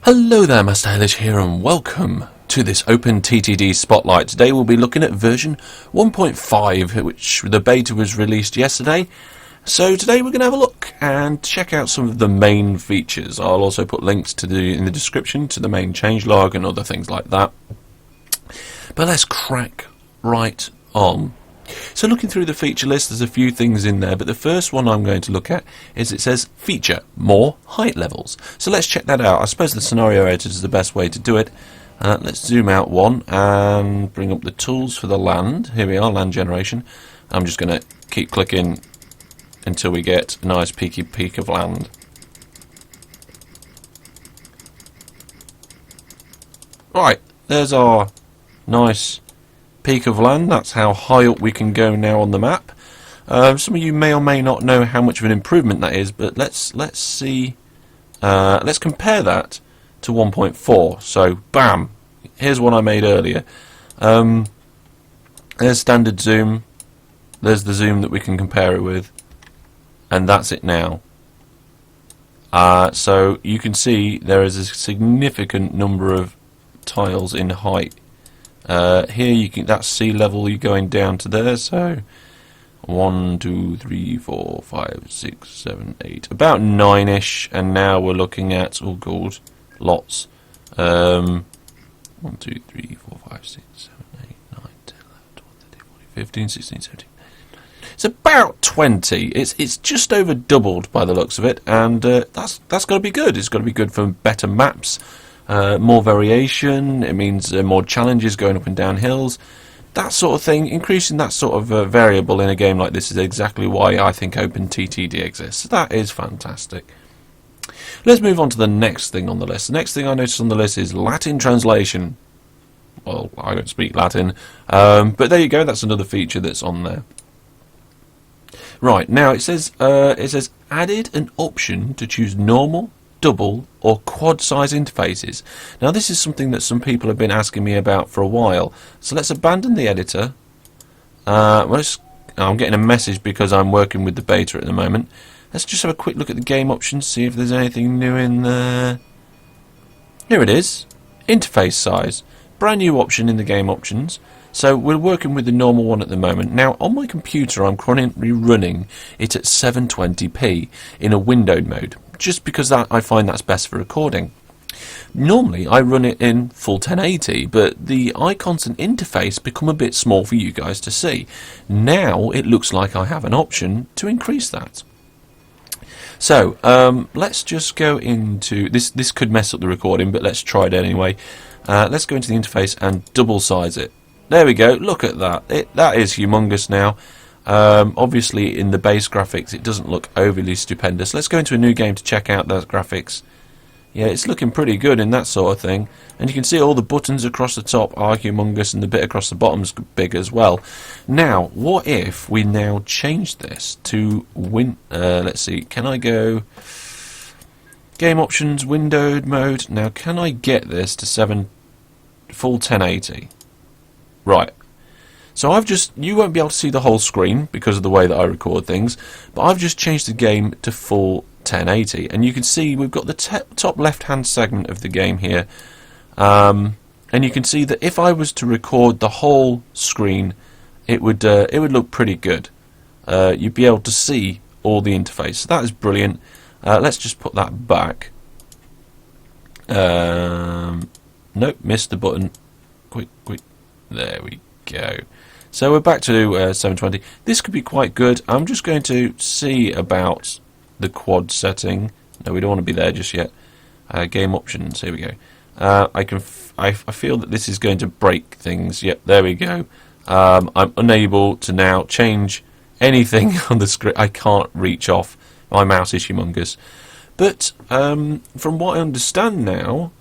Hello there, Master Hellish here, and welcome to this OpenTTD Spotlight. Today we'll be looking at version 1.5, which the beta was released yesterday. So today we're going to have a look and check out some of the main features. I'll also put links to in the description to the main changelog and other things like that. But let's crack right on. So looking through the feature list, there's a few things in there, but the first one I'm going to look at is it says feature more height levels. So let's check that out. I suppose the scenario editor is the best way to do it. Let's zoom out one and bring up the tools for the land. Here we are, land generation. I'm just going to keep clicking until we get a nice peaky peak of land. Right, there's our nice peak of land. That's how high up we can go now on the map. Some of you may or may not know how much of an improvement that is, but let's see. Let's compare that to 1.4. So, bam! Here's one I made earlier. There's standard zoom. There's the zoom that we can compare it with, and that's it now. So you can see there is a significant number of tiles in height. Here you can, that's sea level, you're going down to there, so 1, 2, 3, 4, 5, 6, 7, 8, about 9ish, and now we're looking at, oh god, lots. 1, 2, 3, 4, 5, 6, 7, 8, 9, 10, 11, 12, 13, 14, 15, 16, 17. It's about 20. It's just over doubled by the looks of it, and that's got to be good. It's got to be good for better maps. More variation, it means more challenges going up and down hills, that sort of thing. Increasing that sort of variable in a game like this is exactly why I think OpenTTD exists. That is fantastic. Let's move on to the next thing on the list. The next thing I noticed on the list is Latin translation. Well, I don't speak Latin, but there you go, that's another feature that's on there. Right, now it says added an option to choose normal, double or quad size interfaces. Now this is something that some people have been asking me about for a while, so let's abandon the editor. I'm getting a message because I'm working with the beta at the moment. Let's just have a quick look at the game options, see if there's anything new in there. Here it is, interface size, brand new option in the game options. So we're working with the normal one at the moment. Now on my computer I'm currently running it at 720p in a windowed mode, just because I find that's best for recording. Normally I run it in full 1080, but the icons and interface become a bit small for you guys to see. Now it looks like I have an option to increase that. So let's just go into this. This could mess up the recording, but let's try it anyway. Let's go into the interface and double size it. There we go, look at that. That is humongous now. Obviously in the base graphics it doesn't look overly stupendous. Let's go into a new game to check out those graphics. Yeah, it's looking pretty good in that sort of thing. And you can see all the buttons across the top are humongous and the bit across the bottom's big as well. Now, what if we now change this to let's see, can I go game options, windowed mode? Now can I get this to full 1080? Right. So you won't be able to see the whole screen because of the way that I record things, but I've just changed the game to full 1080, and you can see we've got the top left-hand segment of the game here, and you can see that if I was to record the whole screen, it would look pretty good. You'd be able to see all the interface. So that is brilliant. Let's just put that back. Nope, missed the button. Quick. There we go. So we're back to 720. This could be quite good. I'm just going to see about the quad setting. No, we don't want to be there just yet. Game options. Here we go. I feel that this is going to break things. Yep, there we go. I'm unable to now change anything on the screen. I can't reach off. My mouse is humongous. But from what I understand now,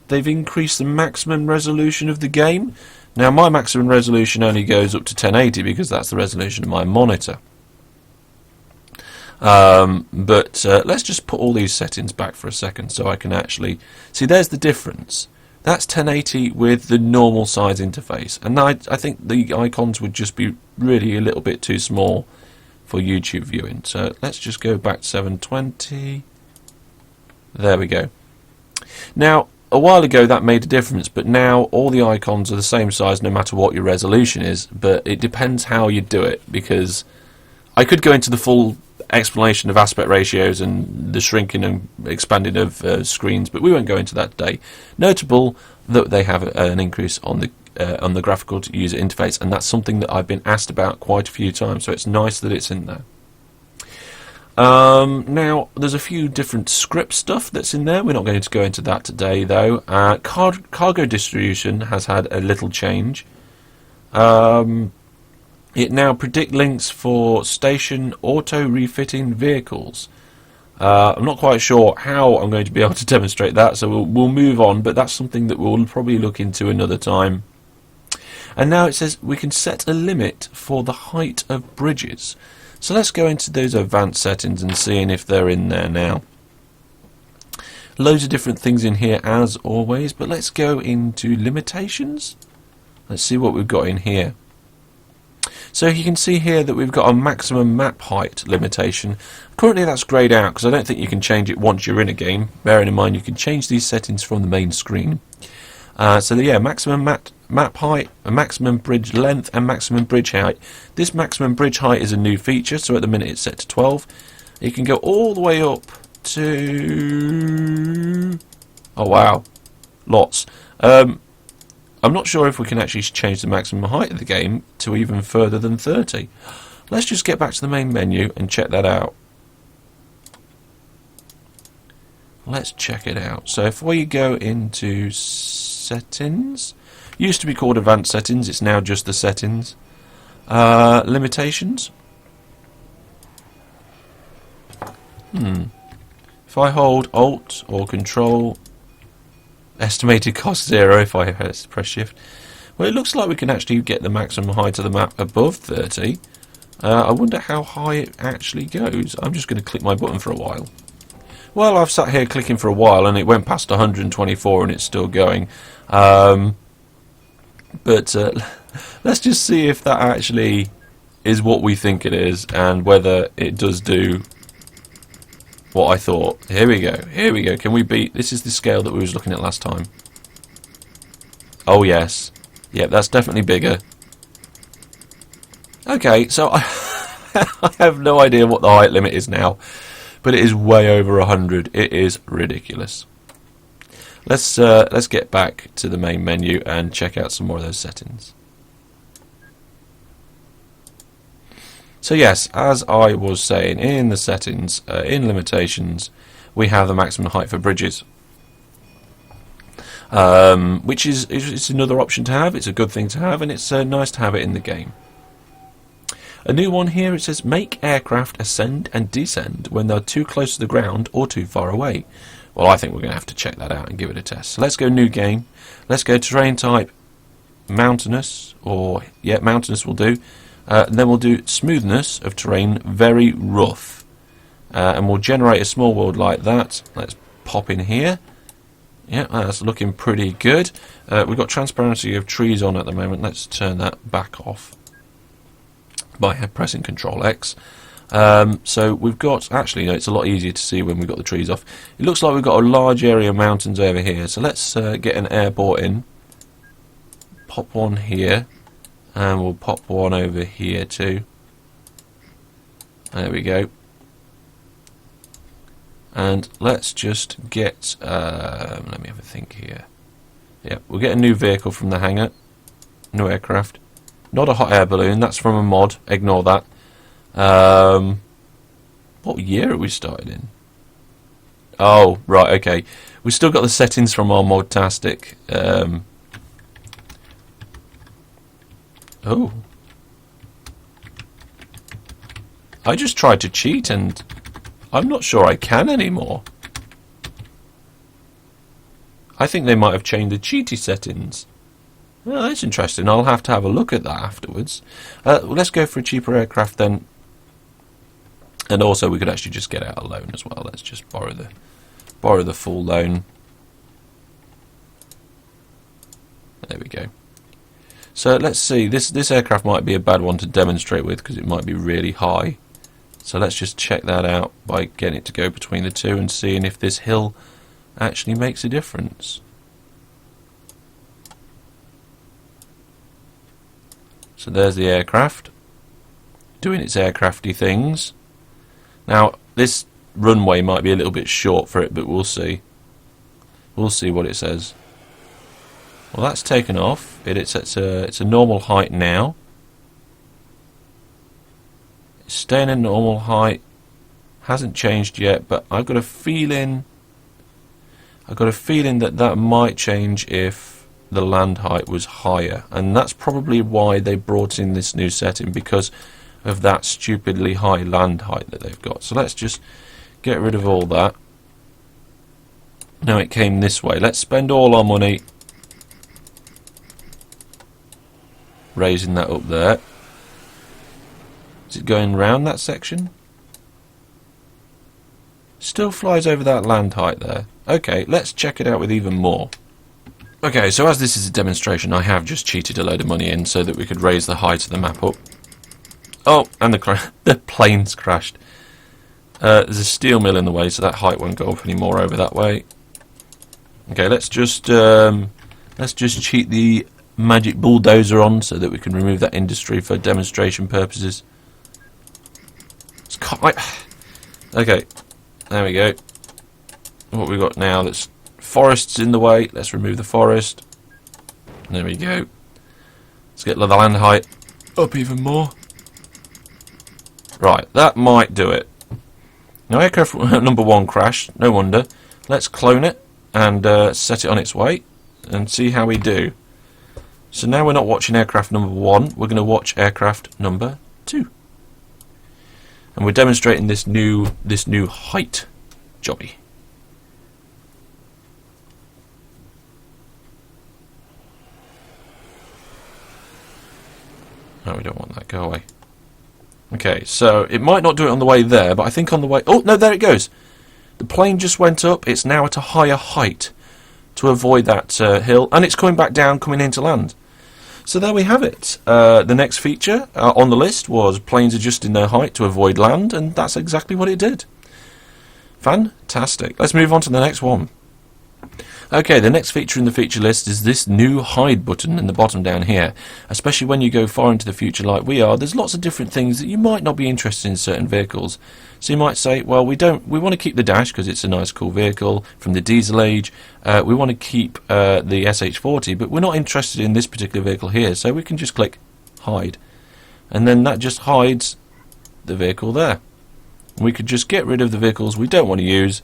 they've increased the maximum resolution of the game. Now my maximum resolution only goes up to 1080 because that's the resolution of my monitor. But let's just put all these settings back for a second so I can actually see. There's the difference. That's 1080 with the normal size interface, and I think the icons would just be really a little bit too small for YouTube viewing. So let's just go back to 720. There we go. Now, a while ago that made a difference, but now all the icons are the same size no matter what your resolution is, but it depends how you do it, because I could go into the full explanation of aspect ratios and the shrinking and expanding of screens, but we won't go into that today. Notable that they have an increase on the graphical user interface, and that's something that I've been asked about quite a few times, so it's nice that it's in there. Now, there's a few different script stuff that's in there. We're not going to go into that today, though. Cargo distribution has had a little change. It now predicts links for station auto-refitting vehicles. I'm not quite sure how I'm going to be able to demonstrate that, so we'll move on, but that's something that we'll probably look into another time. And now it says we can set a limit for the height of bridges. So let's go into those advanced settings and seeing if they're in there now. Loads of different things in here as always, but let's go into limitations. Let's see what we've got in here. So you can see here that we've got a maximum map height limitation. Currently that's greyed out because I don't think you can change it once you're in a game. Bearing in mind you can change these settings from the main screen. So yeah, maximum map height, a maximum bridge length and maximum bridge height. This maximum bridge height is a new feature, so at the minute it's set to 12. You can go all the way up to... oh wow, lots. I'm not sure if we can actually change the maximum height of the game to even further than 30. Let's just get back to the main menu and check that out. Let's check it out. So if we go into settings, used to be called advanced settings, it's now just the settings. Limitations. If I hold Alt or Control, estimated cost 0 if I press Shift. Well, it looks like we can actually get the maximum height of the map above 30. I wonder how high it actually goes. I'm just going to click my button for a while. Well, I've sat here clicking for a while and it went past 124 and it's still going. But let's just see if that actually is what we think it is and whether it does do what I thought. Here we go. Here we go. Can we beat... this is the scale that we was looking at last time. Oh, yes. Yep, that's definitely bigger. Okay, so I have no idea what the height limit is now, but it is way over 100. It is ridiculous. Let's get back to the main menu and check out some more of those settings. So yes, as I was saying, in the settings, in limitations, we have the maximum height for bridges, which is another option to have. It's a good thing to have, and it's nice to have it in the game. A new one here, it says make aircraft ascend and descend when they're too close to the ground or too far away. Well, I think we're going to have to check that out and give it a test. So let's go new game. Let's go terrain type mountainous, or yeah, mountainous will do. And then we'll do smoothness of terrain very rough, and we'll generate a small world like that. Let's pop in here. Yeah, that's looking pretty good. We've got transparency of trees on at the moment. Let's turn that back off by pressing Control X. So we've got, actually no, it's a lot easier to see when we've got the trees off. It looks like we've got a large area of mountains over here, so let's get an airport in, pop one here, and we'll pop one over here too. There we go. And let's just get let me have a think here. Yeah, we'll get a new vehicle from the hangar. New aircraft. Not a hot air balloon, that's from a mod, ignore that. What year are we started in? Oh, right, okay. We've still got the settings from our Modtastic. Oh. I just tried to cheat and I'm not sure I can anymore. I think they might have changed the cheaty settings. Well, that's interesting. I'll have to have a look at that afterwards. Let's go for a cheaper aircraft then. And also we could actually just get out a loan as well. Let's just borrow the full loan. There we go. So let's see, this aircraft might be a bad one to demonstrate with because it might be really high. So let's just check that out by getting it to go between the two and seeing if this hill actually makes a difference. So there's the aircraft doing its aircrafty things. Now this runway might be a little bit short for it, but we'll see. We'll see what it says. Well, that's taken off. It's a normal height now. It's staying in normal height. Hasn't changed yet, but I've got a feeling that that might change if the land height was higher, and that's probably why they brought in this new setting, because of that stupidly high land height that they've got. So let's just get rid of all that. Now it came this way. Let's spend all our money raising that up there. Is it going round that section? Still flies over that land height there. Okay, let's check it out with even more. Okay, so as this is a demonstration, I have just cheated a load of money in so that we could raise the height of the map up. Oh, and the plane's crashed. There's a steel mill in the way, so that height won't go up anymore over that way. Okay, let's just cheat the magic bulldozer on so that we can remove that industry for demonstration purposes. Okay, there we go. What we got now? That's forest's in the way. Let's remove the forest. There we go. Let's get the land height up even more. Right, that might do it. Now aircraft number 1 crashed, no wonder. Let's clone it and set it on its way and see how we do. So now we're not watching aircraft number 1, we're going to watch aircraft number 2. And we're demonstrating this new height jobby. No, we don't want that, go away. Okay, so it might not do it on the way there, but I think on the way... Oh, no, there it goes. The plane just went up. It's now at a higher height to avoid that hill. And it's coming back down, coming into land. So there we have it. The next feature on the list was planes adjusting their height to avoid land, and that's exactly what it did. Fantastic. Let's move on to the next one. Okay, the next feature in the feature list is this new hide button in the bottom down here. Especially when you go far into the future like we are, there's lots of different things that you might not be interested in certain vehicles. So you might say, well, we want to keep the dash because it's a nice cool vehicle from the diesel age. We want to keep the SH40, but we're not interested in this particular vehicle here, so we can just click hide. And then that just hides the vehicle there. We could just get rid of the vehicles we don't want to use.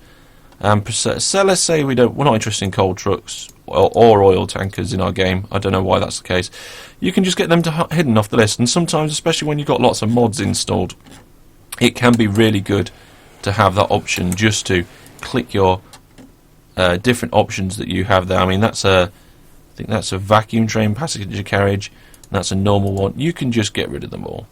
So let's say we're not interested in coal trucks or oil tankers in our game. I don't know why that's the case. You can just get them hidden off the list, and sometimes, especially when you've got lots of mods installed, it can be really good to have that option just to click your different options that you have there. I mean, I think that's a vacuum train passenger carriage, and that's a normal one. You can just get rid of them all.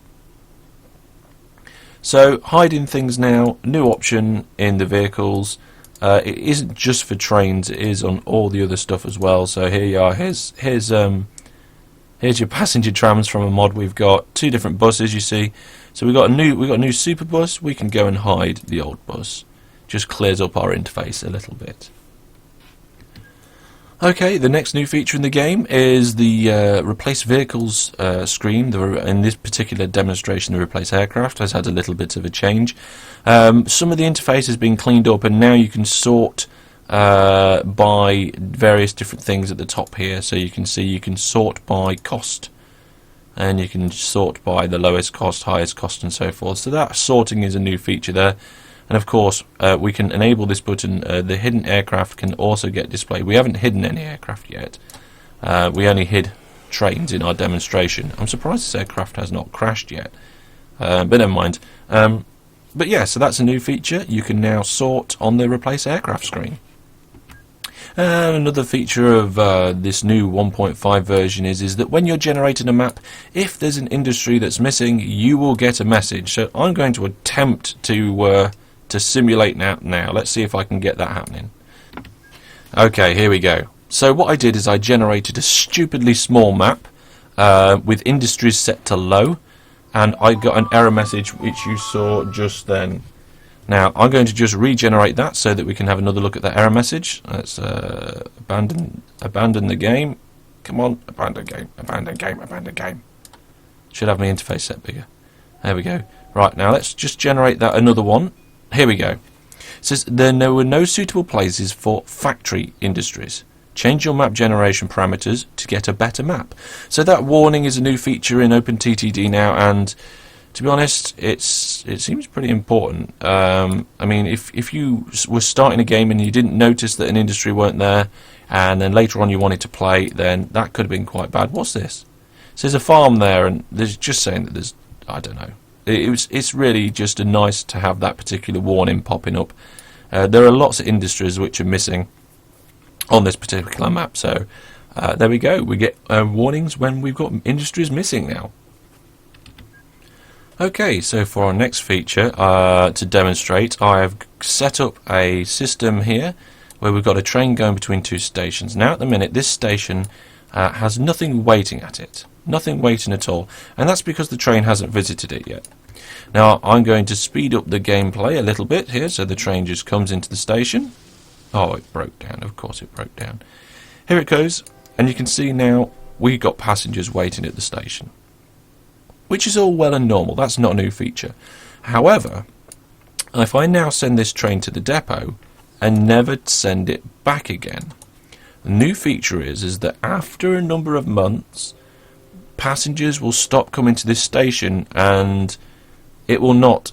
So hiding things now, new option in the vehicles. It isn't just for trains; it is on all the other stuff as well. So here you are. Here's your passenger trams from a mod we've got. 2 different buses, you see. So we've got a new super bus. We can go and hide the old bus. Just clears up our interface a little bit. Okay, the next new feature in the game is the replace vehicles screen. In this particular demonstration, the replace aircraft has had a little bit of a change. Some of the interface has been cleaned up, and now you can sort by various different things at the top here. So you can see you can sort by cost, and you can sort by the lowest cost, highest cost, and so forth. So that sorting is a new feature there. And of course, we can enable this button. The hidden aircraft can also get displayed. We haven't hidden any aircraft yet. We only hid trains in our demonstration. I'm surprised this aircraft has not crashed yet. But never mind. But yeah, so that's a new feature. You can now sort on the replace aircraft screen. And another feature of this new 1.5 version is that when you're generating a map, if there's an industry that's missing, you will get a message. So I'm going to attempt to simulate now. Let's see if I can get that happening. Okay, here we go. So what I did is I generated a stupidly small map with industries set to low, and I got an error message which you saw just then. Now I'm going to just regenerate that so that we can have another look at that error message. Let's abandon the game. Come on, abandon game, abandon game, abandon game. Should have my interface set bigger. There we go. Right, now let's just generate that another one. Here we go. It says there were no suitable places for factory industries. Change your map generation parameters to get a better map. So that warning is a new feature in OpenTTD now, and to be honest, it seems pretty important. I mean, if you were starting a game and you didn't notice that an industry weren't there, and then later on you wanted to play, then that could have been quite bad. What's this? So there's a farm there, and there's just saying that there's, I don't know. It's really just nice to have that particular warning popping up. There are lots of industries which are missing on this particular map, so there we go. We get warnings when we've got industries missing now. Okay, so for our next feature to demonstrate, I've set up a system here where we've got a train going between two stations. Now at the minute this station has nothing waiting at it, nothing waiting at all, and that's because the train hasn't visited it yet. Now I'm going to speed up the gameplay a little bit here, so the train just comes into the station. Oh, it broke down, of course it broke down. Here it goes, and you can see now we've got passengers waiting at the station, which is all well and normal. That's not a new feature. However, if I now send this train to the depot and never send it back again, the new feature is that after a number of months, passengers will stop coming to this station, and it will not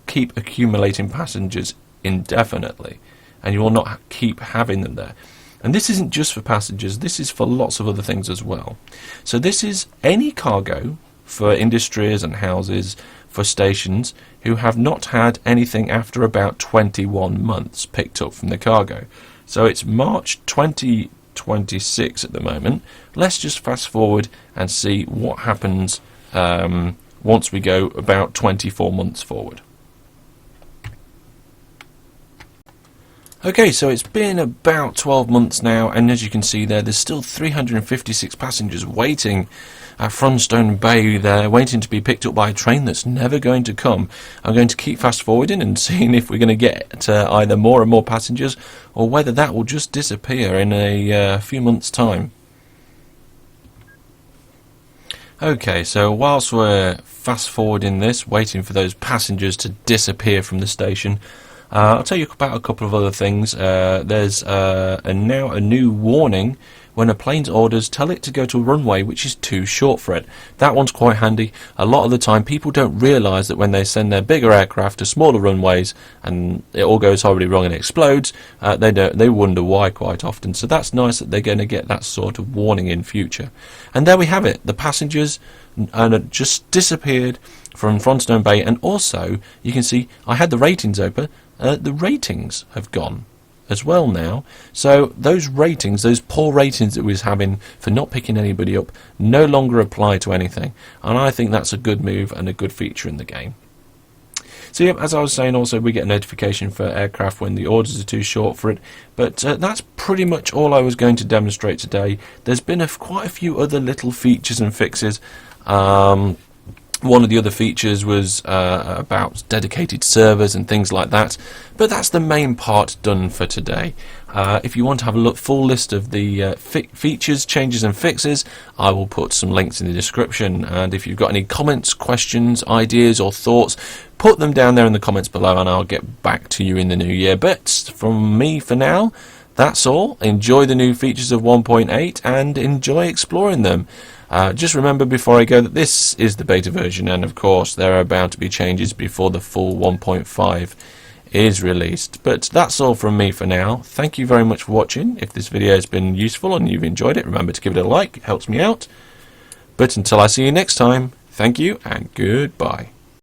keep accumulating passengers indefinitely, and you will not keep having them there. And this isn't just for passengers, this is for lots of other things as well. So this is any cargo for industries and houses, for stations who have not had anything after about 21 months picked up from the cargo. So it's March 2026 at the moment. Let's just fast forward and see what happens once we go about 24 months forward. Okay, so it's been about 12 months now, and as you can see there's still 356 passengers waiting at Frontstone Bay there, waiting to be picked up by a train that's never going to come. I'm going to keep fast forwarding and seeing if we're going to get either more and more passengers, or whether that will just disappear in a few months' time. Okay, so whilst we're fast forwarding this, waiting for those passengers to disappear from the station, I'll tell you about a couple of other things. There's now a new warning when a plane's orders tell it to go to a runway which is too short for it. That one's quite handy. A lot of the time people don't realise that when they send their bigger aircraft to smaller runways and it all goes horribly wrong and explodes, they wonder why quite often. So that's nice that they're going to get that sort of warning in future. And there we have it. The passengers just disappeared from Frontstone Bay, and also you can see I had the ratings open. The ratings have gone as well now. So those ratings, those poor ratings that we was having for not picking anybody up, no longer apply to anything. And I think that's a good move and a good feature in the game. So yeah, as I was saying, also we get a notification for aircraft when the orders are too short for it. But that's pretty much all I was going to demonstrate today. There's been quite a few other little features and fixes. One of the other features was about dedicated servers and things like that, but that's the main part done for today. If you want to have a full list of the features, changes and fixes, I will put some links in the description, and if you've got any comments, questions, ideas or thoughts, put them down there in the comments below and I'll get back to you in the new year. But from me for now, that's all. Enjoy the new features of 1.8 and enjoy exploring them. Just remember before I go that this is the beta version, and of course there are bound to be changes before the full 1.5 is released. But that's all from me for now. Thank you very much for watching. If this video has been useful and you've enjoyed it, remember to give it a like, it helps me out. But until I see you next time, thank you and goodbye.